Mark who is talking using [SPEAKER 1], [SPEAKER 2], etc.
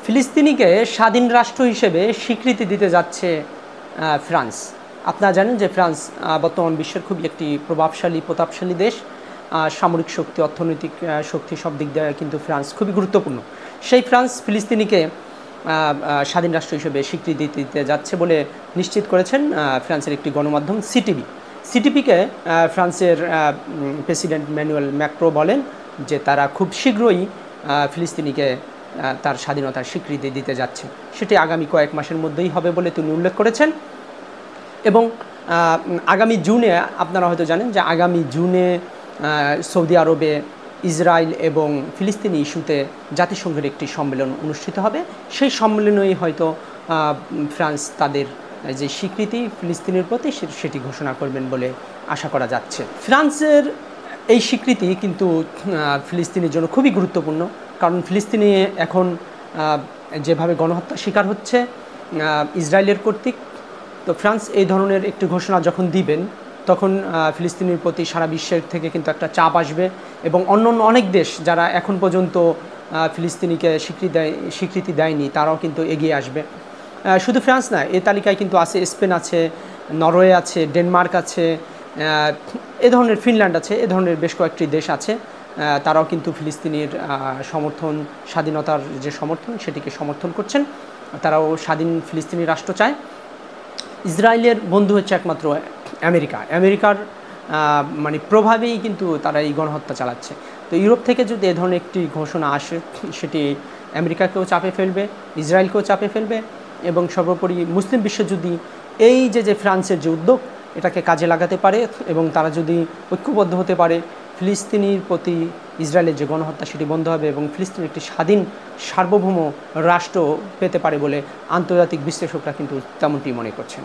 [SPEAKER 1] ফিলিস্তিনিকে স্বাধীন রাষ্ট্র হিসেবে স্বীকৃতি দিতে যাচ্ছে ফ্রান্স। আপনারা জানেন যে ফ্রান্স বর্তমান বিশ্বের খুবই একটি প্রতাপশালী দেশ। সামরিক শক্তি, অর্থনৈতিক শক্তি সব দিক দিয়ে কিন্তু ফ্রান্স খুবই গুরুত্বপূর্ণ। সেই ফ্রান্স ফিলিস্তিনিকে স্বাধীন রাষ্ট্র হিসেবে স্বীকৃতি দিতে যাচ্ছে বলে নিশ্চিত করেছেন ফ্রান্সের একটি গণমাধ্যম সিটিপিকে ফ্রান্সের প্রেসিডেন্ট ম্যানুয়েল ম্যাক্রো বলেন যে তারা খুব শীঘ্রই ফিলিস্তিনিকে তার স্বাধীনতার স্বীকৃতি দিতে যাচ্ছে, সেটি আগামী কয়েক মাসের মধ্যেই হবে বলে তিনি উল্লেখ করেছেন। এবং আগামী জুনে, আপনারা হয়তো জানেন যে আগামী জুনে সৌদি আরবে ইসরায়েল এবং ফিলিস্তিনি ইস্যুতে জাতিসংঘের একটি সম্মেলন অনুষ্ঠিত হবে। সেই সম্মেলনেই হয়তো ফ্রান্স তাদের যে স্বীকৃতি ফিলিস্তিনের প্রতি সেটি ঘোষণা করবেন বলে আশা করা যাচ্ছে। ফ্রান্সের এই স্বীকৃতি কিন্তু ফিলিস্তিনের জন্য খুবই গুরুত্বপূর্ণ, কারণ ফিলিস্তিনি এখন যেভাবে গণহত্যার শিকার হচ্ছে ইসরায়েলের কর্তৃক, তো ফ্রান্স এই ধরনের একটি ঘোষণা যখন দিবেন তখন ফিলিস্তিনের প্রতি সারা বিশ্বের থেকে কিন্তু একটা চাপ আসবে এবং অন্য অনেক দেশ যারা এখন পর্যন্ত ফিলিস্তিনিকে স্বীকৃতি দেয়নি তারাও কিন্তু এগিয়ে আসবে। শুধু ফ্রান্স না, এই তালিকায় কিন্তু আছে স্পেন আছে, নরওয়ে আছে, ডেনমার্ক আছে, এ ধরনের ফিনল্যান্ড আছে, এ ধরনের বেশ কয়েকটি দেশ আছে। তারাও কিন্তু ফিলিস্তিনির স্বাধীনতার যে সমর্থন সেটিকে সমর্থন করছেন। তারাও স্বাধীন ফিলিস্তিনি রাষ্ট্র চায়। ইসরায়েলের বন্ধু হচ্ছে একমাত্র আমেরিকার মানে প্রভাবেই কিন্তু তারা এই গণহত্যা চালাচ্ছে। তো ইউরোপ থেকে যদি এ ধরনের একটি ঘোষণা আসে সেটি আমেরিকাকেও চাপে ফেলবে, ইসরায়েলকেও চাপে ফেলবে এবং সর্বোপরি মুসলিম বিশ্ব যদি এই যে ফ্রান্সের যে উদ্যোগ এটাকে কাজে লাগাতে পারে এবং তারা যদি ঐক্যবদ্ধ হতে পারে, ফিলিস্তিনির প্রতি ইসরায়েলের যে গণহত্যা সেটি বন্ধ হবে এবং ফিলিস্তিন একটি স্বাধীন সার্বভৌম রাষ্ট্র পেতে পারে বলে আন্তর্জাতিক বিশ্লেষকরা কিন্তু তেমনটি মনে করছেন।